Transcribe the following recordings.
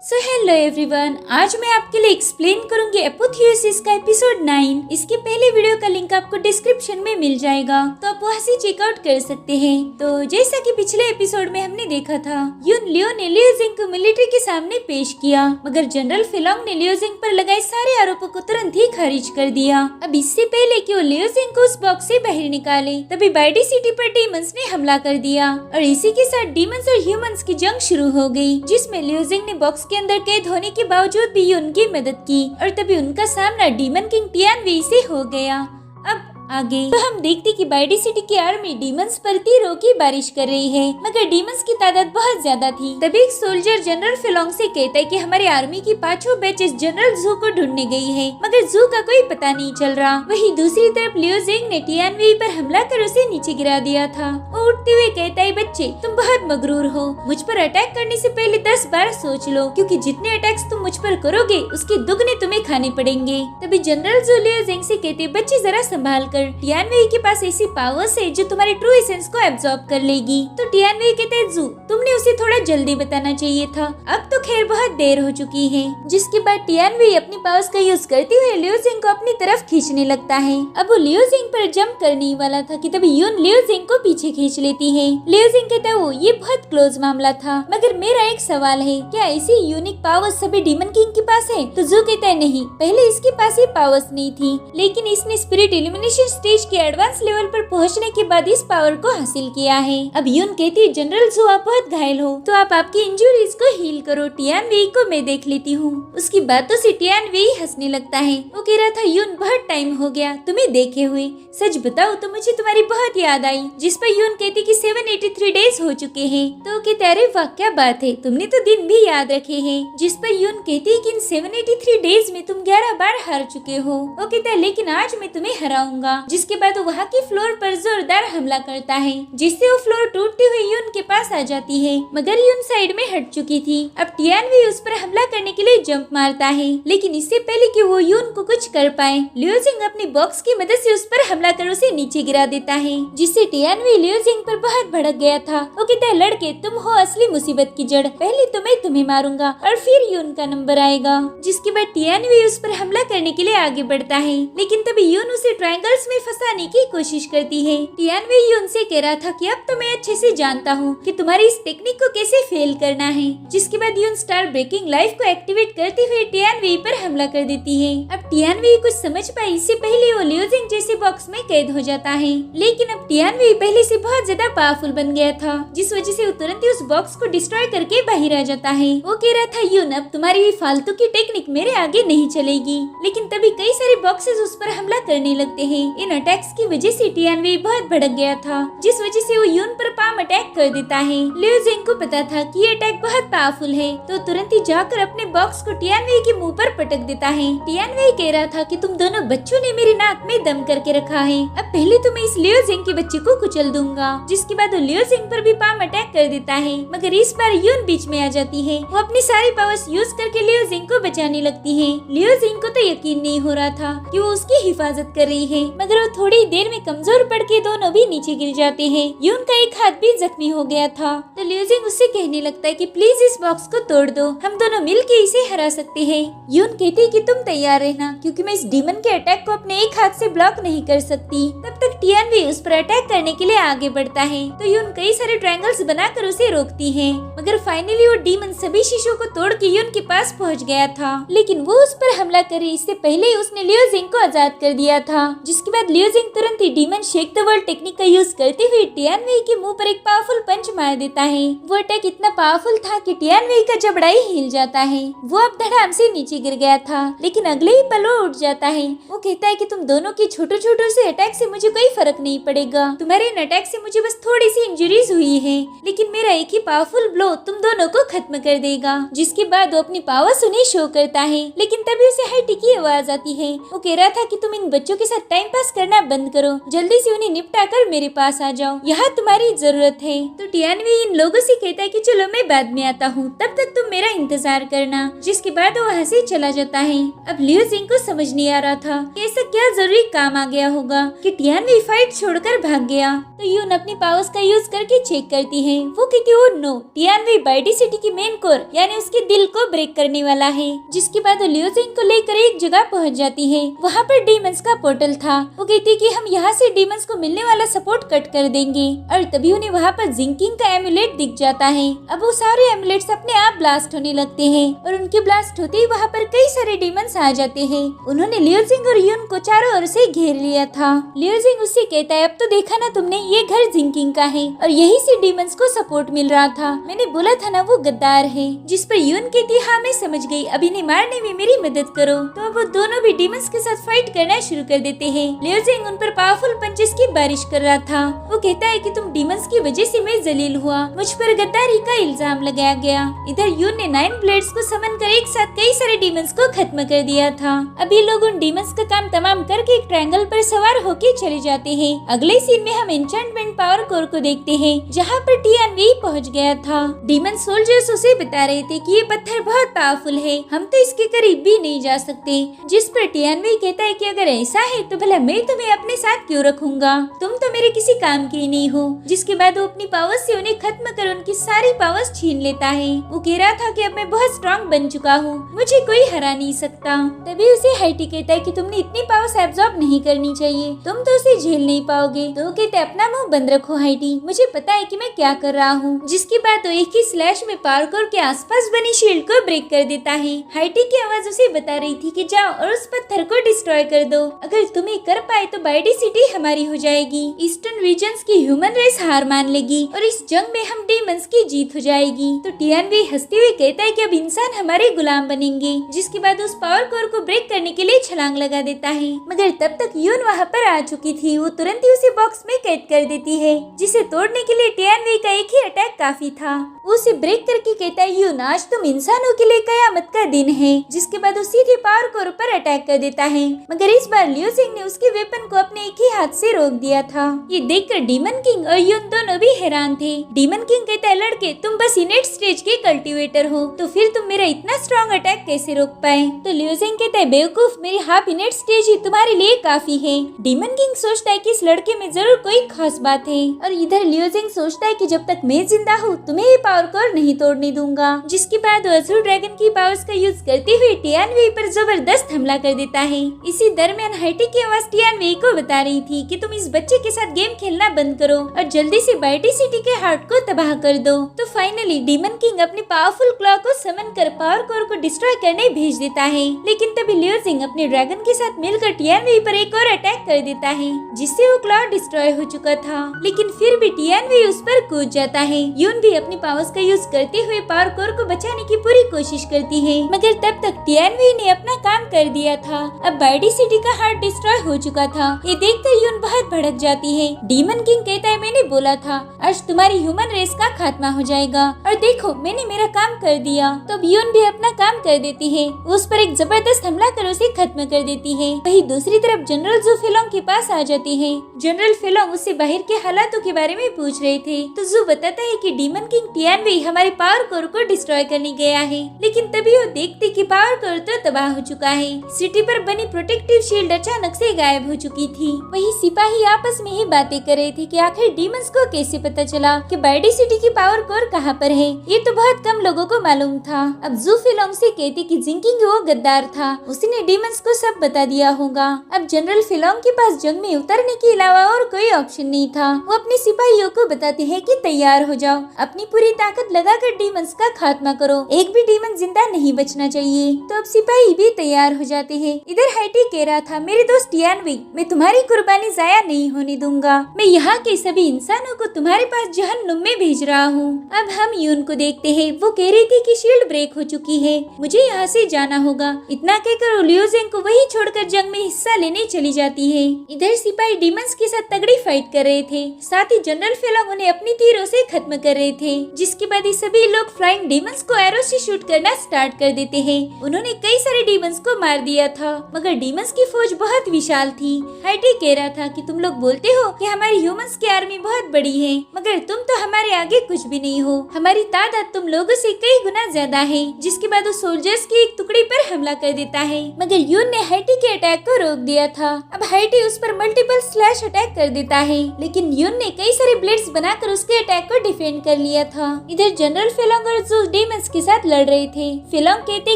So hello everyone, आज मैं आपके लिए एक्सप्लेन करूंगी एपोथेओसिस का एपिसोड 9। इसके पहले वीडियो का लिंक आपको डिस्क्रिप्शन में मिल जाएगा, तो आप वहां से चेकआउट कर सकते हैं। तो जैसा कि पिछले एपिसोड में हमने देखा था, युन लियो ने लियो जिंग को मिलिट्री के सामने पेश किया, मगर जनरल फिलोंग ने लियो जिंग पर लगाए सारे आरोपों को तुरंत ही खारिज कर दिया। अब इससे पहले कि वो लियो जिंग को उस बॉक्स से बाहर निकाले, तभी बाइडी सिटी पर डीमंस ने हमला कर दिया और इसी के साथ डीमंस और ह्यूमंस की जंग शुरू हो गई, जिसमें लियो जिंग ने बॉक्स के अंदर कैद होने के बावजूद भी उनकी मदद की और तभी उनका सामना डीमन किंग टियान वेई से हो गया। अब आगे तो हम देखते कि बाइडी सिटी की आर्मी डीमंस पर तीरों की बारिश कर रही है, मगर डीमंस की तादाद बहुत ज्यादा थी। तभी एक सोल्जर जनरल फिलोंग से कहता है कि हमारी आर्मी की 5 बैचेस जनरल जू को ढूंढने गई है, मगर जू का कोई पता नहीं चल रहा। वहीं दूसरी तरफ लियो जिंग ने टियान वेई पर हमला कर उसे नीचे गिरा दिया था। वो उठते हुए कहता है, बच्चे तुम बहुत मगरूर हो, मुझ पर अटैक करने से पहले 10 बार सोच लो, क्योंकि जितने अटैक्स तुम मुझ पर करोगे उसके दुगने तुम्हें खाने पड़ेंगे। तभी जनरल जू लियो जिंग से कहते, बच्चे जरा संभाल टियान वेई के पास ऐसी पावर्स है जो तुम्हारे ट्रू एसेंस को एब्जॉर्ब कर लेगी। तो टियान वेई कहते हैं, जू तुमने उसे थोड़ा जल्दी बताना चाहिए था, अब तो खैर बहुत देर हो चुकी है। जिसके बाद टियान वेई अपनी पावर्स का यूज करते हुए लियो जिंग को अपनी तरफ खींचने लगता है। अब वो लियो जिंग पर जंप करने ही वाला था कि तभी यून लियो जिंग को पीछे खींच लेती है। लियो जिंग कहता है, वो ये बहुत क्लोज मामला था, मगर मेरा एक सवाल है, क्या ऐसी यूनिक पावर्स सभी डीमन किंग के पास है? तो जू कहता है, नहीं, पहले इसके पास ये पावर्स नहीं थी, लेकिन इसने स्पिरिट इल्यूमिनेशन स्टेज के एडवांस लेवल पर पहुंचने के बाद इस पावर को हासिल किया है। अब यून कहती है, जनरल जू आप बहुत घायल हो, तो आप आपकी इंजुरीज को हील करो, टियान वेई को मैं देख लेती हूँ। उसकी बातों से टियान वेई हंसने लगता है। वो कह रहा था, यून बहुत टाइम हो गया तुम्हें देखे हुए, सच बताओ तो मुझे तुम्हारी बहुत याद आई। जिस पर यून कहती कि 783 डेज हो चुके हैं। तो कहते, अरे वाह क्या बात है, तुमने तो दिन भी याद रखे हैं। जिस पर यून कहती कि इन 783 डेज में तुम 11 बार हार चुके हो। वो कहता है, लेकिन आज मैं तुम्हें हराऊंगा। जिसके बाद वहाँ की फ्लोर पर जोरदार हमला करता है, जिससे वो फ्लोर टूटते हुए यून के पास आ जाती है, मगर यून साइड में हट चुकी थी। अब टियान वेई उस पर हमला करने के लिए जंप मारता है, लेकिन इससे पहले कि वो यून को कुछ कर पाए, लियो जिंग अपनी बॉक्स की मदद से उस पर हमला कर उसे नीचे गिरा देता है, जिससे टियान वेई लियो जिंग पर बहुत भड़क गया था। वो कहता है, लड़के तुम हो असली मुसीबत की जड़, पहले तो मैं तुम्हें मारूंगा और फिर यून का नंबर आएगा। जिसके बाद टियान वेई उस पर हमला करने के लिए आगे बढ़ता है, लेकिन तभी यून उसे ट्रायंगल्स में फंसाने की कोशिश करती है। टियान वेई यून से कह रहा था कि अब तो मैं अच्छे से जानता हूँ कि तुम्हारी इस टेक्निक को कैसे फेल करना है। जिसके बाद यून स्टार ब्रेकिंग लाइफ को एक्टिवेट करते हुए टियान वेई पर हमला कर देती है। अब टियान वेई कुछ समझ पाई, इससे पहले वो लियो जिंग जैसे बॉक्स में कैद हो जाता है, लेकिन अब टियान वेई पहले से बहुत ज्यादा पावरफुल बन गया था, जिस वजह से वो तुरंत ही उस बॉक्स को डिस्ट्रॉय करके बाहर आ जाता है। वो कह रहा था, यून अब तुम्हारी ये फालतू की टेक्निक मेरे आगे नहीं चलेगी, लेकिन तभी कई सारे बॉक्सेस उस पर हमला करने लगते हैं। इन अटैक्स की वजह से टियान वेई बहुत भड़क गया था, जिस वजह से वो यून पर पाम अटैक कर देता है। लियो जिंग को पता था कि ये अटैक बहुत पावरफुल है, तो तुरंत ही जाकर अपने बॉक्स को टियान वेई के मुंह पर पटक देता है। टियान वेई कह रहा था कि तुम दोनों बच्चों ने मेरी नाक में दम करके रखा है, अब पहले तो मैं इस लियो जिंग के बच्चे को कुचल दूंगा। जिसके बाद वो लियो जिंग पर भी पाम अटैक कर देता है, मगर इस बार यून बीच में आ जाती है। वो अपनी सारी पावर्स यूज करके लियो जिंग को बचाने लगती है। लियो जिंग को तो यकीन नहीं हो रहा था कि वो उसकी हिफाजत कर रही है, मगर वो थोड़ी देर में कमजोर पड़ के दोनों भी नीचे गिर जाते हैं। यून का एक हाथ भी जख्मी हो गया था। तो लियो जिंग उससे कहने लगता है कि प्लीज इस बॉक्स को तोड़ दो, हम दोनों मिलके इसे हरा सकते हैं। यून कहती है कि तुम तैयार रहना, क्योंकि मैं इस डीमन के अटैक को अपने एक हाथ से ब्लॉक नहीं कर सकती। तब तक टियान वेई उस पर अटैक करने के लिए आगे बढ़ता है, तो यून कई सारे ट्रायंगल्स बनाकर उसे रोकती है, मगर फाइनली वो डीमन सभी शीशों को तोड़ के यून के पास पहुंच गया था, लेकिन वो उस पर हमला करे इससे पहले उसने लियो जिंग को आजाद कर दिया था। जिसके बाद लियो जिंग तुरंत ही demon shake the world technique का यूज करते हुए टियान वेई के मुंह पर एक पावरफुल पंच मार देता है। वो अटैक इतना पावरफुल था कि टियान वेई का जबड़ा ही हिल जाता है। वो अब धड़ाम से नीचे गिर गया था, लेकिन अगले ही पल वो उठ जाता है। वो कहता है कि तुम दोनों के छोटे छोटे से अटैक से मुझे कोई फर्क नहीं पड़ेगा, तुम्हारे इन अटैक से मुझे बस थोड़ी सी इंजरीज हुई है, लेकिन मेरा एक ही पावरफुल ब्लो तुम दोनों को खत्म कर देगा। जिसके बाद वो अपनी पावर्स उन्हें शो करता है, लेकिन तभी उसे हाइटी की आवाज आती है। वो कह रहा था कि तुम इन बच्चों के साथ टाइम पास करना बंद करो, जल्दी से उन्हें निपटा कर मेरे पास आ जाओ, यहाँ तुम्हारी जरूरत है। तो टियानवी इन लोगों से कहता है कि चलो मैं बाद में आता हूँ, तब तक तुम मेरा इंतजार करना। जिसके बाद वो वहाँ से चला जाता है। अब लियो जिंग को समझ नहीं आ रहा था कि ऐसा क्या जरूरी काम आ गया होगा कि टियानवी फाइट छोड़कर भाग गया। तो यून अपनी पावर्स का यूज करके चेक करती है। वो कहती है नो, टियानवी बाइडी सिटी की मेन कोर यानी उसके दिल को ब्रेक करने वाला है। जिसके बाद वो लियो जिंग को लेकर एक जगह पहुंच जाती है। वहाँ पर डीमंस का पोर्टल था। वो कहती है कि हम यहाँ से डीमंस को मिलने वाला सपोर्ट कट कर देंगे। और तभी उन्हें वहाँ पर जिंकिंग का एमुलेट दिख जाता है। अब वो सारे एमुलेट्स अपने आप ब्लास्ट होने लगते हैं और उनके ब्लास्ट होते ही वहाँ पर कई सारे डीमंस आ जाते हैं। उन्होंने लियो जिंग और यून को चारों ओर से घेर लिया था। लियो जिंग उससे कहता है अब तो देखा ना तुमने, ये घर जिंकिंग का है और यही से डीमंस को सपोर्ट मिल रहा था। मैंने बोला था ना वो गद्दार है। जिस पर यून कहती हाँ मैं समझ गई, अब इन्हें मारने में मेरी मदद करो। तो वो दोनों भी डीमंस के साथ फाइट करना शुरू कर देते हैं। लियो जिंग उन पर पावरफुल पंचेस की बारिश कर रहा था। वो कहता है कि तुम डीमंस की वजह से मैं जलील हुआ, मुझ पर गद्दारी का इल्जाम लगाया गया। इधर यून ने 9 ब्लेड्स को समन कर एक साथ कई सारे डीमंस को खत्म कर दिया था। अभी लोग उन डीमंस का काम तमाम करके एक ट्रायंगल पर सवार होके चले जाते हैं। अगले सीन में हम एन्चेंटमेंट पावर कोर को देखते हैं, जहाँ पर टियानवी पहुँच गया था। डीमन सोल्जर्स उसे बता रहे थे कि ये पत्थर बहुत पावरफुल है, हम तो इसके करीब भी नहीं जा सकते। जिस पर टियानवी कहता है कि अगर ऐसा है तो भला मैं तुम्हें अपने साथ क्यों रखूंगा, तुम तो मेरे किसी काम के ही नहीं हो। जिसके बाद वो अपनी पावर्स से उन्हें खत्म कर उनकी सारी पावर्स छीन लेता है। वो कह रहा था कि अब मैं बहुत स्ट्रॉन्ग बन चुका हूँ, मुझे कोई हरा नहीं सकता। तभी उसे हाइटी कहता है कि तुमने इतनी पावर्स एब्जॉर्ब नहीं करनी चाहिए, तुम तो उसे झेल नहीं पाओगे। तो कहते अपना मुंह बंद रखो हाइटी, मुझे पता है कि मैं क्या कर रहा हूँ। जिसके बाद वो एक ही स्लैश में पार्कोर के आसपास बनी शील्ड को ब्रेक कर देता है। हाइटी की आवाज उसे बता रही थी कि जाओ और उस पत्थर को डिस्ट्रॉय कर दो, अगर तुम्हें कर पाए तो बाइडी सिटी हमारी हो जाएगी। ईस्टर्न रीजन्स की ह्यूमन रेस हार मान लेगी और इस जंग में हम डीमंस की जीत हो जाएगी। तो टियानवी हंसते हुए कहता है कि अब इंसान हमारे गुलाम बनेंगे। जिसके बाद उस पावर कोर को ब्रेक करने के लिए छलांग लगा देता है। मगर तब तक यून वहाँ पर आ चुकी थी। वो तुरंत ही उसे बॉक्स में कैद कर देती है, जिसे तोड़ने के लिए टियानवी का एक ही अटैक काफी था। वो उसे ब्रेक करके कहता है यून आज तुम इंसानों के लिए कयामत का दिन है। जिसके बाद वो सीधे पावर कोर पर अटैक कर देता है। मगर इस बार लियो जिंग ने उसके वेपन को अपने एक ही हाथ से रोक दिया था। ये देखकर डीमन किंग और यून दोनों भी हैरान थे। डीमन किंग कहता है लड़के तुम बस इनेट स्टेज के कल्टीवेटर हो, तो फिर तुम मेरा इतना स्ट्रॉन्ग अटैक कैसे रोक पाए। तो लियो जिंग कहता है बेवकूफ, मेरी हाफ इनेट स्टेज ही तुम्हारे लिए काफी है। डीमन किंग सोचता है कि इस लड़के में जरूर कोई खास बात है। और इधर लियो जिंग सोचता है कि जब तक मैं जिंदा हूँ तुम्हें ये पावर कोर नहीं तोड़ने दूंगा। जिसके बाद अज़ुर ड्रैगन की पावर्स का यूज करते हुए टियानवी पर जबरदस्त हमला कर देता है। इसी दरमियान हाइटी की आवाज टियानवी को बता रही थी कि तुम इस बच्चे के साथ गेम खेलना बंद करो और जल्दी से बाइडी सिटी के हार्ट को तबाह कर दो। तो फाइनली डीमन किंग अपनी पावरफुल क्लॉ को समन कर पावर कोर को डिस्ट्रॉय करने भेज देता है। लेकिन तभी लियो जिंग अपने ड्रैगन के साथ मिलकर टियानवी पर एक और अटैक कर देता है, जिससे वो क्लॉ डिस्ट्रॉय हो चुका था। लेकिन फिर भी टियानवी उस पर कूद जाता है। यून भी अपनी पावर्स का यूज करते हुए पावर कोर को बचाने की पूरी कोशिश करती है। मगर तब तक टियानवी ने अपना काम कर दिया था। अब बाइडी सिटी का हार्ट डिस्ट्रॉय हो चुका था। ये देखकर यून बहुत भड़क जाती है। डीमन किंग कहता है मैंने बोला था आज तुम्हारी ह्यूमन रेस का खात्मा हो जाएगा और देखो मैंने मेरा काम कर दिया। तो अब यून भी अपना काम कर देती है, उस पर एक जबरदस्त हमला कर उसे खत्म कर देती है। वही दूसरी तरफ जनरल जू फिलोंग के पास आ जाती है। जनरल फिलोंग उससे बाहर के हालातों के बारे में पूछ रहे थे। तो जू बताता है कि डीमन किंग टियानवी हमारे पावर कोर को डिस्ट्रॉय करने गया है। लेकिन तभी वो देखते कि पावर कोर तो तबाह हो चुका है। सिटी पर बनी प्रोटेक्टिव शील्ड अचानक से गायब हो चुकी थी। वही सिपाही आपस में ही बातें कर रहे थे कि आखिर डीमंस को कैसे पता चला कि बाइडी सिटी की पावर कोर कहाँ पर है। ये तो बहुत कम लोगों को मालूम था। अब जू फिलोंग से कहते कि जिंकिंग वो गद्दार था, उसने डीमंस को सब बता दिया होगा। अब जनरल फिलोंग के पास जंग में उतरने के अलावा और कोई ऑप्शन नहीं था। वो अपने सिपाहियों को बताते हैं कि तैयार हो जाओ, अपनी पूरी ताकत लगाकर डीमंस का खात्मा करो, एक भी डीमन जिंदा नहीं बचना चाहिए। तो अब सिपाही भी तैयार हो जाते हैं। इधर हाइटी कह रहा था मेरे दोस्त टियानवी, मैं तुम्हारी कुर्बानी जाया नहीं होने दूंगा। मैं यहाँ के सभी इंसानों को तुम्हारे पास जहन्नुम में भेज रहा हूँ। अब हम यून को देखते हैं। वो कह रही थी कि शील्ड ब्रेक हो चुकी है, मुझे यहाँ से जाना होगा। इतना कहकर लियो जिंग को वही छोड़कर जंग में हिस्सा लेने चली जाती है। इधर सिपाही डीमंस के साथ तगड़ी फाइट कर रहे थे, साथ ही जनरल फिलोंग उन्हें अपनी तीरों से खत्म कर रहे थे। जिसके बाद ये सभी लोग फ्लाइंग डीमंस को एरो से शूट करना स्टार्ट कर देते हैं। उन्होंने कई सारे डीमंस को मार दिया था, मगर डीमंस की फौज बहुत विशाल विशाल थी। हाइटी कह रहा था कि तुम लोग बोलते हो कि हमारी ह्यूमंस की आर्मी बहुत बड़ी है, मगर तुम तो हमारे आगे कुछ भी नहीं हो। हमारी तादाद तुम लोगों से कई गुना ज्यादा है। जिसके बाद वो सोल्जर्स की एक टुकड़ी पर हमला कर देता है, मगर यून ने हाइटी के अटैक को रोक दिया था। अब हाइटी उस पर मल्टीपल स्लैश अटैक कर देता है, लेकिन यून ने कई सारे ब्लेड्स बनाकर उसके अटैक को डिफेंड कर लिया था। इधर जनरल फेलोंग और जू डीमंस के साथ लड़ रहे थे। फेलोंग कहते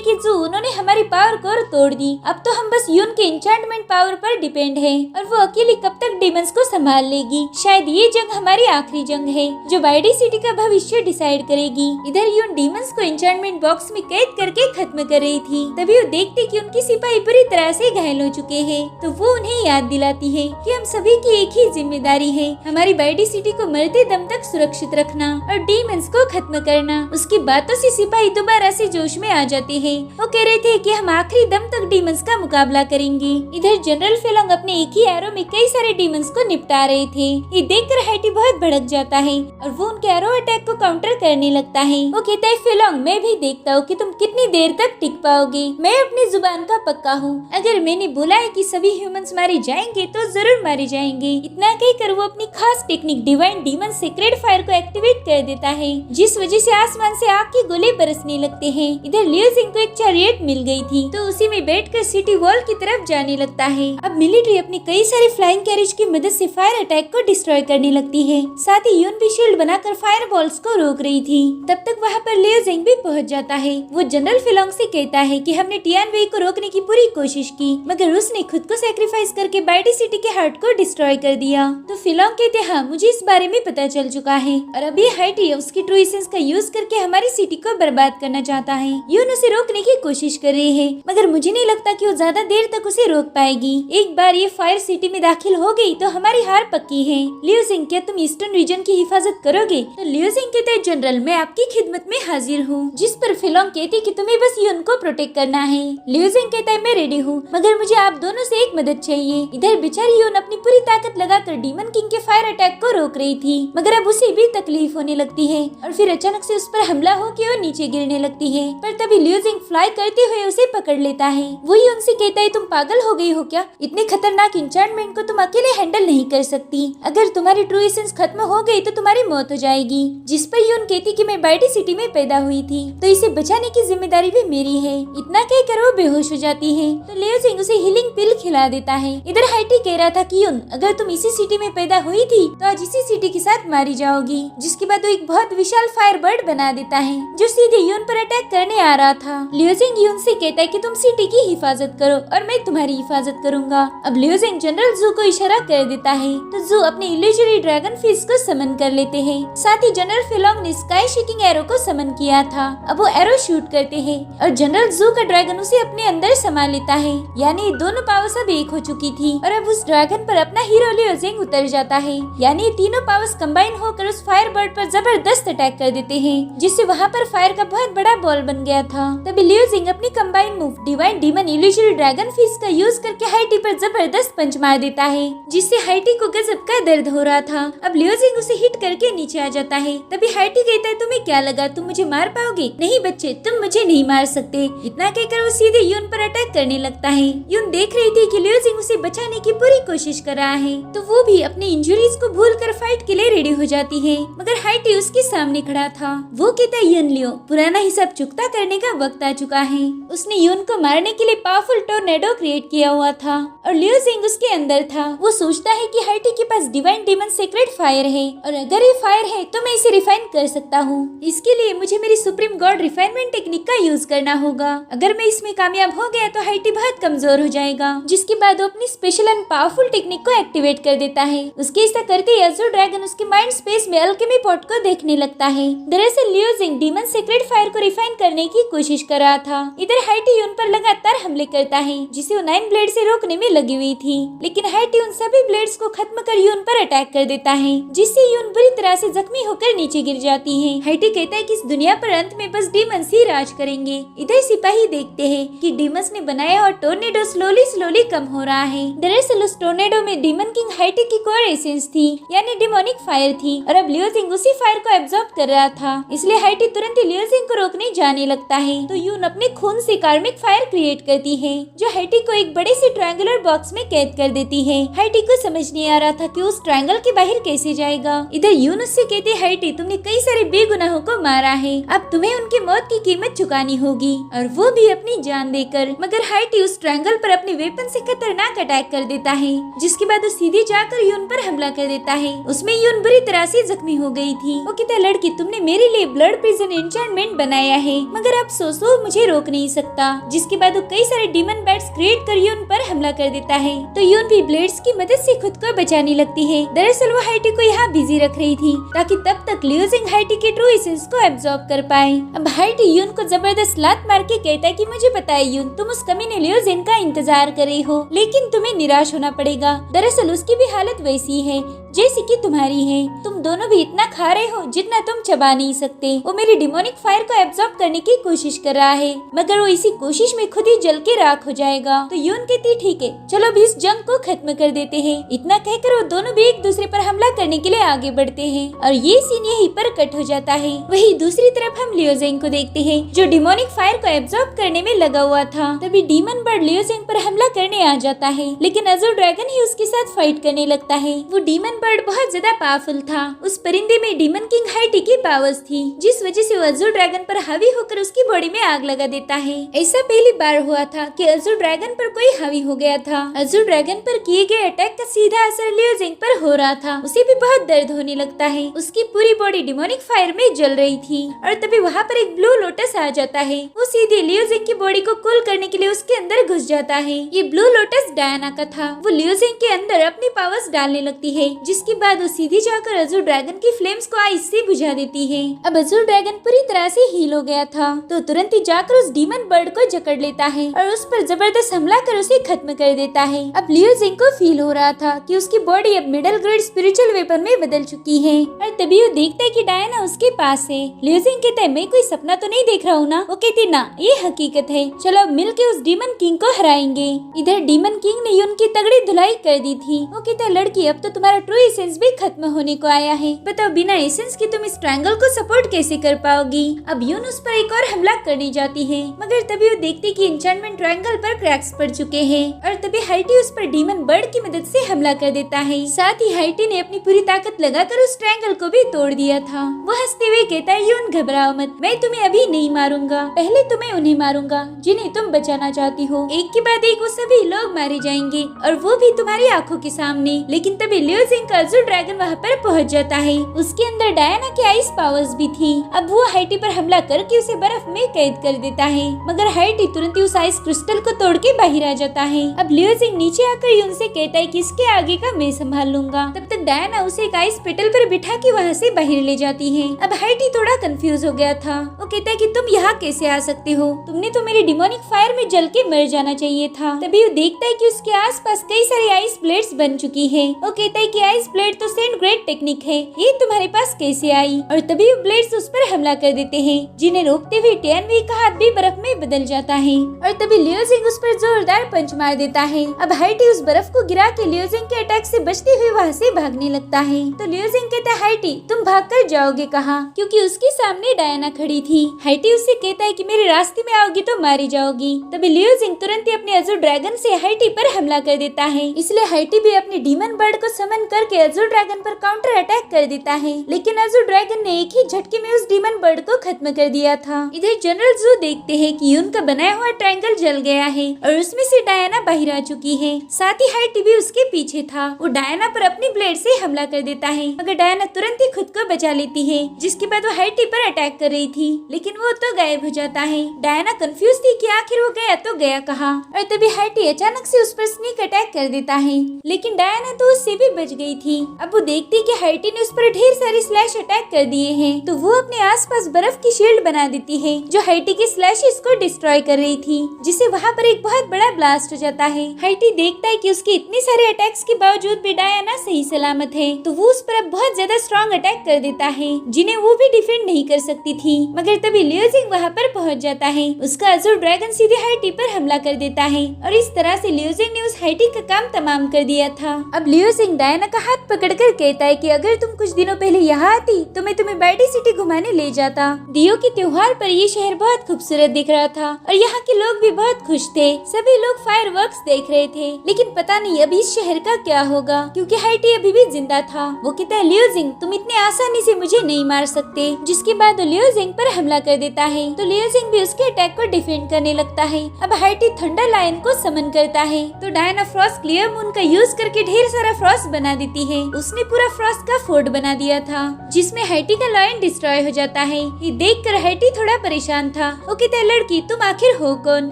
कि जू उन्होंने हमारी पावर को तोड़ दी, अब तो हम बस यून के एन्चेंटमेंट पावर पर डिपेंड है और वो अकेली कब तक डीमंस को संभाल लेगी। शायद ये जंग हमारी आखिरी जंग है जो वाइडी सिटी का भविष्य डिसाइड करेगी। इधर यून डीमंस को एन्चेंटमेंट बॉक्स में कैद करके खत्म कर रही थी, तभी वो देखती कि उनकी सिपाही बुरी तरह से घायल हो चुके हैं। तो वो उन्हें याद दिलाती है कि हम सभी की एक ही जिम्मेदारी है, हमारी वाइडी सिटी को मरते दम तक सुरक्षित रखना और डीमंस को खत्म करना। उसकी बातों से सिपाही दोबारा से जोश में आ जाते हैं। वो कह रहे थे कि हम आखिरी दम तक डीमंस का मुकाबला करेंगे। इधर जनरल फेलोंग अपने एक ही एरो में कई सारे डीमंस को निपटा रहे थे। ये देखकर हाइटी बहुत भड़क जाता है और वो उनके एरो अटैक को काउंटर करने लगता है। वो कहता है फेलोंग, मैं भी देखता हूँ कि तुम कितनी देर तक टिक पाओगे। मैं अपनी जुबान का पक्का हूँ, अगर मैंने बोला है कि सभी ह्यूमंस मारे जाएंगे तो जरूर मारे जाएंगे। इतना कहकर वो अपनी खास technique divine demon secret fire को एक्टिवेट कर देता है, जिस वजह से आसमान से आग के गोले बरसने लगते हैं। इधर लियो जिंग को एक चैरियट मिल गई थी, तो उसी में बैठकर सिटी वॉल की तरफ जाने लगता है। अब मिलिट्री अपनी कई सारे फ्लाइंग कैरेज की मदद से फायर अटैक को डिस्ट्रॉय करने लगती है। साथ ही यून भी शील्ड बनाकर फायर बॉल्स को रोक रही थी। तब तक वहाँ पर लियो जिंग भी पहुँच जाता है। वो जनरल फेलोंग से कहता है कि हमने टियानवेई को रोकने की पूरी कोशिश की, मगर उसने खुद को सैक्रिफाइस करके बाइडी सिटी के हार्ट को डिस्ट्रॉय कर दिया। तो फेलोंग कहते हैं, हाँ मुझे इस बारे में पता चल चुका है और अभी हाइटी उसकी ट्रू एसेंस का यूज करके हमारी सिटी को बर्बाद करना चाहता है। यून उसे रोकने की कोशिश कर रही है, मगर मुझे नहीं लगता कि वो ज्यादा देर तक उसे रोक पाएगी। एक बार ये फायर सिटी में दाखिल हो गई तो हमारी हार पक्की है। लियो जिंग, क्या तुम ईस्टर्न रीजन की हिफाजत करोगे? तो लियो जिंग कहते हैं, जनरल मैं आपकी खिदमत में हाजिर हूँ। जिस पर फेलोंग कहती कि तुम्हें बस यून को प्रोटेक्ट करना है। लियो जिंग कहता है, मैं रेडी हूँ, मगर मुझे आप दोनों से एक मदद चाहिए। इधर बेचारी यून अपनी पूरी ताकत लगाकर डीमन किंग के फायर अटैक को रोक रही थी, मगर अब उसे भी तकलीफ होने लगती है और फिर अचानक से उस पर हमला हो के वो नीचे गिरने लगती है। पर तभी लियो जिंग फ्लाई करते हुए उसे पकड़ लेता है। वही उनसे कहता है, तुम पागल हो गई हो क्या? इतने खतरनाक एन्चेंटमेंट को तुम अकेले हैंडल नहीं कर सकती। अगर तुम्हारी ट्रू एसेंस खत्म हो गई तो तुम्हारी मौत हो जाएगी। जिस पर यून कहती कि मैं बाइडी सिटी में पैदा हुई थी, तो इसे बचाने की जिम्मेदारी भी मेरी है। इतना कहकर वो बेहोश हो जाती है। तो लियो जिंग उसे हीलिंग पिल खिला देता है। इधर हाइटी कह रहा था कि यून, अगर तुम इसी सिटी में पैदा हुई थी तो आज इसी सिटी के साथ मारी जाओगी। जिसके बाद वो एक बहुत विशाल फायर बर्ड बना देता है जो सीधे यून पर अटैक करने आ रहा था। लियो जिंग यून से कहता है कि तुम सिटी की हिफाजत करो और मैं तुम्हारी हिफाजत करूंगा। अब लियो जिंग जनरल जू को इशारा कर देता है, तो जू अपने इल्यूजरी ड्रैगन फिश को समन कर लेते हैं। साथ ही जनरल फेलोंग ने स्काई शेकिंग एरो को समन किया था। अब वो एरो शूट करते हैं और जनरल जू का ड्रैगन उसे अपने अंदर समा लेता है। यानी दोनों पावर्स अब एक हो चुकी थी और अब उस ड्रैगन पर अपना हीरो लियो जिंग उतर जाता है। यानी तीनों पावर्स कंबाइन होकर उस फायर बर्ड पर जबरदस्त अटैक कर देते हैं, जिससे वहाँ पर फायर का बहुत बड़ा बॉल बन गया था। तभी लियो जिंग अपनी combine move divine demon illusory dragon fish का यूज करके हाइटी पर जबरदस्त पंच मार देता है, जिससे हाइटी को गजब का दर्द हो रहा था। अब लियो जिंग उसे हिट करके नीचे आ जाता है। तभी हाइटी कहता है, तुम्हें क्या लगा तुम मुझे मार पाओगे? नहीं बच्चे, तुम मुझे नहीं मार सकते। इतना कहकर वो सीधे यून पर अटैक करने लगता है। यून देख रही थी कि लियो जिंग उसे बचाने की पूरी कोशिश कर रहा है, तो वो भी अपनी इंजुरीज को भूलकर फाइट के लिए रेडी हो जाती है, मगर हाइटी उसके सामने खड़ा था। वो कहता है, यून लियो, पुराना हिसाब चुकता करने का वक्त आ चुका है। उसने यून को मारने के लिए पावरफुल टोर्नेडो क्रिएट किया हुआ था और लियो जिंग उसके अंदर था। वो सोचता है कि हाइटी के पास डिवाइन डीमन सीक्रेट फायर है और अगर ये फायर है तो मैं इसे रिफाइन कर सकता हूँ। इसके लिए मुझे मेरी सुप्रीम गॉड रिफाइनमेंट टेक्निक का यूज करना होगा। अगर मैं इसमें कामयाब हो गया तो हाइटी बहुत कमजोर हो जाएगा। जिसके बाद वो अपनी स्पेशल एंड पावरफुल टेक्निक को एक्टिवेट कर देता है। उसके ऐसा करते ही अज़ूर ड्रैगन उसके माइंड स्पेस में अल्केमी पॉट को देखने लगता है। दरअसल लियो जिंग डीमन सीक्रेट फायर को रिफाइन करने की कोशिश कर रहा था। इधर हाइटी यून पर लगातार हमले करता है, जिसे वो 9 ब्लेड से रोकने में लगी हुई थी, लेकिन हाइटी उन सभी ब्लेड्स को खत्म कर यून पर अटैक कर देता है, जिससे यून बुरी तरह से जख्मी होकर नीचे गिर जाती है। हाइटी कहता है कि इस दुनिया पर अंत में बस डीमंस ही राज करेंगे। इधर सिपाही देखते हैं कि डीमंस ने बनाया और टोर्नेडो स्लोली कम हो रहा है। दरअसल उस टोर्नेडो में डीमन किंग हाइटी की कोर एसेंस थी, यानी डिमोनिक फायर थी, और अब लियो जिंग उसी फायर को एब्जॉर्ब कर रहा था। इसलिए हाइटी तुरंत ही लियो जिंग को रोकने जाने लगता है, तो यून अपने खून से कार्मिक फायर क्रिएट करती है, जो हाइटी को एक बड़े से ट्रायंगुलर बॉक्स में कैद कर देती है। हाइटी को समझ नहीं आ रहा था कि उस ट्रायंगल के बाहर कैसे जाएगा। इधर यून उससे कहती, हाइटी तुमने कई सारे बेगुनाहों को मारा है, अब तुम्हें उनकी मौत की कीमत चुकानी होगी, और वो भी अपनी जान देकर। मगर हाइटी उस ट्रायंगल पर अपने वेपन से खतरनाक अटैक कर देता है, जिसके बाद वो सीधे जाकर यून पर हमला कर देता है। उसमें यून बुरी तरह से जख्मी हो गई थी। वो कहता, लड़की तुमने मेरे लिए ब्लड प्रिजन एन्चेंटमेंट बनाया है, मगर अब सोचो मुझे रोक नहीं सकता। जिसके बाद वो कई सारे डीमन बैट्स क्रिएट कर यून पर हमला कर देता है। तो यून भी ब्लेड्स की मदद से खुद को बचाने लगती है। दरअसल वो हाइटी को यहाँ बिजी रख रही थी ताकि तब तक लियो जिंग हाइटी के ट्रू एसेंस को एब्जॉर्ब कर पाए। अब हाइटी यून को जबरदस्त लात मार के कहता है कि मुझे पता है यून, तुम उस कमीने लियो जिंग का इंतजार कर रही हो, लेकिन तुम्हें निराश होना पड़ेगा। दरअसल उसकी भी हालत वैसी है जैसी कि तुम्हारी है। तुम दोनों भी इतना खा रहे हो जितना तुम चबा नहीं सकते। वो मेरी डिमोनिक फायर को एब्जॉर्ब करने की कोशिश कर रहा है, मगर वो इसी कोशिश में खुद ही जल के राख हो जाएगा। तो यून कहती, ठीक है चलो भी इस जंग को खत्म कर देते हैं। इतना कहकर वो दोनों भी एक दूसरे पर हमला करने के लिए आगे बढ़ते हैं, और ये सीन यहीं पर कट हो जाता है। वही दूसरी तरफ हम लियो जिंग को देखते हैं, जो डिमोनिक फायर को एब्जॉर्ब करने में लगा हुआ था। तभी डीमन बर्ड लियो जिंग पर हमला करने आ जाता है, लेकिन अज़ुर ड्रैगन ही उसके साथ फाइट करने लगता है। वो डीमन बर्ड बहुत ज्यादा पावरफुल था। उस परिंदे में डीमन किंग हाइटी की पावर्स थी, जिस वजह से वो अज़ुर ड्रैगन पर हावी होकर उसकी बॉडी में आग लगा देता है। ऐसा पहली बार हुआ था कि अज़ुर ड्रैगन पर कोई हावी हो गया था। अज़ुर ड्रैगन पर किए गए अटैक का सीधा असर लियो जिंग पर हो रहा था। उसे भी बहुत दर्द होने लगता है। उसकी पूरी बॉडी डिमोनिक फायर में जल रही थी, और तभी वहाँ पर एक ब्लू लोटस आ जाता है। वो सीधे लियो जिंग की बॉडी को कूल करने के लिए उसके अंदर घुस जाता है। ये ब्लू लोटस डायना का था। वो लियो जिंग के अंदर अपनी पावर्स डालने लगती है, जिसके बाद वो सीधे जाकर अज़ुर ड्रैगन की फ्लेम्स को आइस से बुझा देती है। अब अज़ुर ड्रैगन पूरी तरह से हील हो गया था, तो तुरंत ही जाकर उस डीमन बर्ड को जकड़ लेता है और उस पर जबरदस्त हमला कर उसे खत्म कर देता है। अब लियो जिंग को फील हो रहा था कि उसकी बॉडी अब मिडिल ग्रेड स्पिरिचुअल वेपन में बदल चुकी है, और तभी वो देखता है कि डायना उसके पास है। लियो जिंग कहता है, मैं कोई सपना तो नहीं देख रहा हूँ ना? वो कहती, ना ये हकीकत है, चलो अब मिलके उस डीमन किंग को हराएंगे। इधर डीमन किंग ने उनकी तगड़ी धुलाई कर दी थी। वो कहता है, लड़की अब तो तुम्हारा ट्रू एसेंस भी खत्म होने को आया है, बताओ बिना एसेंस के तुम इस ट्रायंगल को सपोर्ट कैसे कर पाओगी? अब यून उस पर एक और हमला करने जाती है, मगर तभी वो देखती कि एन्चेंटमेंट ट्रायंगल पर क्रैक्स पड़ चुके हैं, और तभी हाइटी उस पर डीमन बर्ड की मदद से हमला कर देता है। साथ ही हाइटी ने अपनी पूरी ताकत लगाकर उस ट्रायंगल को भी तोड़ दिया था। वो हंसते हुए कहता है, यून घबराओ मत, मैं तुम्हें अभी नहीं मारूंगा, पहले तुम्हें उन्हें मारूंगा जिन्हें तुम बचाना चाहती हो। एक के बाद एक वो सभी लोग मारे जाएंगे, और वो भी तुम्हारी आंखों के सामने। लेकिन तभी लियो जिंग का अज़ुर ड्रैगन वहाँ पर पहुँच जाता है। उसके अंदर डायना की आइस पावर्स भी थी। अब वो हाइटी पर हमला करके उसे बर्फ में कैद कर देता है, मगर हाइटी तुरंत ही उस आइस क्रिस्टल को तोड़ के बाहर आ जाता है। अब लियो जिंग नीचे आकर यून से कहता है कि इसके आगे का मैं संभाल लूंगा। तब तक डायना उसे एक आइस पेटल पर बिठा के वहाँ से बाहर ले जाती है। अब हाइटी थोड़ा कंफ्यूज हो गया था। वो कहता है कि तुम यहाँ कैसे आ सकते हो? तुमने तो मेरी डिमोनिक फायर में जल के मर जाना चाहिए था। तभी वो देखता है कि उसके आसपास कई सारी आइस ब्लेड्स बन चुकी है। वो कहता है कि आइस ब्लेड तो सेंट ग्रेड टेक्निक है, ये तुम्हारे पास कैसे आई? और तभी वो ब्लेड्स उस पर हमला कर देते हैं, जिन्हें रोकते हुए टियानवी का हाथ भी बर्फ में बदल जाता है, और तभी लियो जिंग उस पर जोरदार पंच मार देता है। अब हाइटी उस बर्फ को गिरा के लियो जिंग के अटैक से बचते हुए वहाँ से भागने लगता है। तो लियो जिंग कहता है, हाइटी तुम भाग कर जाओगे कहाँ? क्योंकि उसके सामने डायना खड़ी थी। हाइटी उससे कहता है कि मेरे रास्ते में आओगी तो मारी जाओगी। तभी लियो जिंग तुरंत ही अपने अज़ुर ड्रैगन से हाइटी पर हमला कर देता है। इसलिए हाइटी भी अपने डीमन बर्ड को समन करके अज़ुर ड्रैगन पर काउंटर अटैक कर देता है, लेकिन अज़ुर ड्रैगन ने एक ही झटके में उस डीमन बर्ड को खत्म कर दिया था। इधर जनरल जू देखते हैं कि यून का बनाया हुआ ट्रायंगल जल गया है, और उसमें से डायना बाहर आ चुकी है। साथ ही हाइटी भी उसके पीछे था। वो डायना पर अपनी ब्लेड से हमला कर देता है, मगर डायना तुरंत ही खुद को बचा लेती है, जिसके बाद वो हाइटी पर अटैक कर रही थी, लेकिन वो तो गायब हो जाता है। डायना कंफ्यूज थी कि आखिर वो गया तो गया कहाँ, और तभी हाइटी अचानक से उस पर स्नीक अटैक कर देता है, लेकिन डायना तो उससे भी बच गई थी। अब वो देखती कि हाइटी ने उस पर ढेर सारी स्लैश अटैक कर दिए हैं, तो वो अपने आसपास बर्फ की शील्ड बना देती है, जो हाइटी के स्लैशेस को डिस्ट्रॉय कर रही थी, जिससे वहाँ पर एक बहुत बड़ा ब्लास्ट हो जाता है। हाइटी देखता है कि उसके इतने सारे अटैक्स के बावजूद भी डायना सही सलामत है, तो वो उस पर अब बहुत ज्यादा स्ट्रॉन्ग अटैक कर देता है, जिन्हें वो भी डिफेंड नहीं कर सकती थी। मगर तभी लियो जिंग वहाँ पर पहुँच जाता है। उसका अज़ुर ड्रैगन सीधे हाइटी पर हमला कर देता है, और इस तरह से लियो जिंग ने उस हाइटी का काम तमाम कर दिया था। अब लियो जिंग डायना का हाथ पकड़कर कहता है कि अगर तुम कुछ दिनों पहले यहाँ आती तो मैं तुम्हें बाइडी सिटी घुमाने ले जाता। दियो के त्योहार पर ये शहर बहुत खूबसूरत दिख रहा था और यहाँ के लोग भी बहुत खुश थे। सभी लोग फायरवर्क्स देख रहे थे, लेकिन पता नहीं अभी इस शहर का क्या होगा, क्योंकि हाइटी अभी भी जिंदा था। वो कहता है लियो जिंग तुम इतने आसानी से मुझे नहीं मार सकते। जिसके बाद वो लियो जिंग पर हमला कर देता है तो लियो जिंग भी उसके अटैक को डिफेंड करने लगता है। अब हाइटी थंडर लायन को समन करता है तो डायना फ्रॉस्ट क्लियर मून का यूज करके ढेर सारा फ्रॉस्ट बना देती है। उसने पूरा फ्रॉस्ट का फोर्ट बना दिया था जिसमें हाइटी का लायन डिस्ट्रॉय हो जाता है। ये देखकर हाइटी थोड़ा परेशान था। वो कहता है लड़की तुम आखिर हो कौन?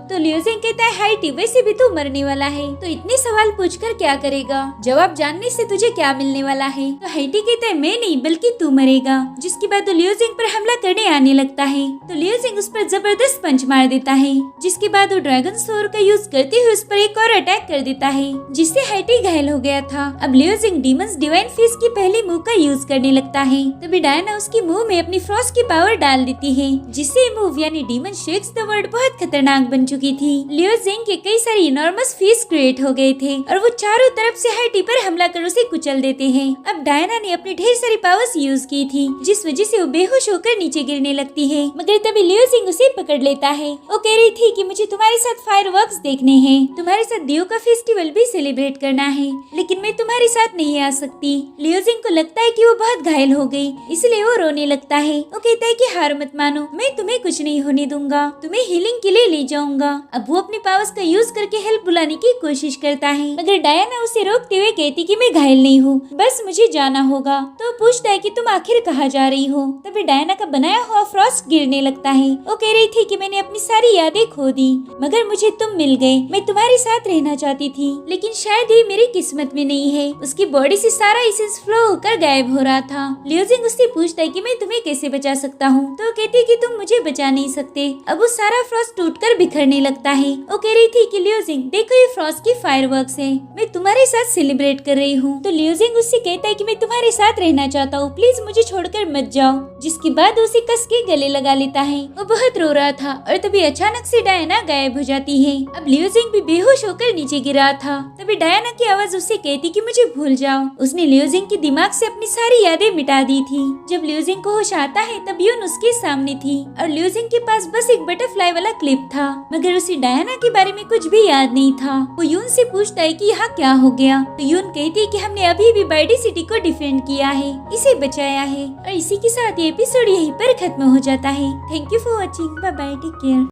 तो लियो जिंग कहता है हाइटी वैसे भी तू मरने वाला है तो इतने सवाल पूछकर क्या करेगा, जवाब जानने से तुझे क्या मिलने वाला है? तो हाइटी कहता है मैं नहीं बल्कि तू मरेगा। जिसके बाद लियो जिंग पर हमला करने आने लगता है तो लियो जिंग उस पर जबरदस्त पंच मार देता है। जिसके बाद वो ड्रैगन सोर का यूज करते हुए उस पर एक और अटैक कर देता है जिससे हाइटी घायल हो गया था। अब लियो जिंग डीमंस डिवाइन फिश की पहली मूव का यूज करने लगता है। तभी डायना उसकी मुंह में अपनी फ्रॉस्ट की पावर डाल देती है जिससे मूव यानी डीमन शेक्स द वर्ल्ड बहुत खतरनाक बन चुकी थी। लियो जिंग के कई सारे इनॉर्मस फिश क्रिएट हो गए थे और वो चारों तरफ से हाइटी पर हमला कर उसे कुचल देते हैं। अब डायना ने अपनी ढेर सारी पावर्स यूज की थी जिस वजह से वो बेहोश होकर नीचे गिरने लगती है, मगर तभी लियो जिंग उसे पकड़ लेता है। वो कह रही थी कि मुझे तुम्हारे साथ फायरवर्क्स देखने हैं, तुम्हारे साथ दियो का फेस्टिवल भी सेलिब्रेट करना है, लेकिन मैं तुम्हारे साथ नहीं आ सकती। लियो जिंग को लगता है कि वो बहुत घायल हो गई, इसलिए वो रोने लगता है। वो कहता है कि हार मत मानो, मैं तुम्हें कुछ नहीं होने दूंगा, तुम्हें हीलिंग के लिए ले जाऊंगा। अब वो अपनी पावर्स का यूज करके हेल्प बुलाने की कोशिश करता है, मगर डायना उसे रोकते हुए कहती कि मैं घायल नहीं हूँ, बस मुझे जाना होगा। तो पूछता है कि तुम आखिर कहाँ जा रही हो? तभी डायना का बनाया हुआ फ्रॉस्ट गिरने लगता है। वो कह रही थी कि मैंने अपनी सारी यादें खो दी, मगर मुझे तुम मिल गए। मैं तुम्हारे साथ रहना चाहती थी, लेकिन शायद ये मेरी किस्मत में नहीं है। उसकी बॉडी से सारा एसेंस फ्लो होकर गायब हो रहा था। लियो जिंग उससे पूछता है कि मैं तुम्हें कैसे बचा सकता हूँ? तो वो कहती है कि तुम मुझे बचा नहीं सकते। अब वो सारा फ्रॉस्ट टूटकर बिखरने लगता है। वो कह रही थी कि लियो जिंग देखो ये फ्रॉस्ट की फायरवर्क्स है, मैं तुम्हारे साथ सेलिब्रेट कर रही हूँ। तो लियो जिंग उससे कहता है कि मैं तुम्हारे साथ रहना चाहता हूँ, प्लीज मुझे छोड़कर मत जाओ। जिसके बाद उसे कस के गले लगा लेता है। वो बहुत रो रहा था और तभी अचानक से डायना गायब हो जाती है। अब लियो जिंग भी बेहोश होकर नीचे गिरा था। तभी डायना की आवाज उससे कहती कि मुझे भूल जाओ। उसने लियो जिंग के दिमाग से अपनी सारी यादें मिटा दी थी। जब लियो जिंग को होश आता है तब यून उसके सामने थी और लियो जिंग के पास बस एक बटरफ्लाई वाला क्लिप था, मगर उसे डायना के बारे में कुछ भी याद नहीं था। वो यून से पूछता है कि यहाँ क्या हो गया? तो यून कहती है कि हमने अभी भी बाइडी सिटी को डिफेंड किया है, इसे बचाया है। और इसी के साथ ये एपिसोड यहीं पर खत्म हो जाता है। Thank you for watching, bye bye, take care.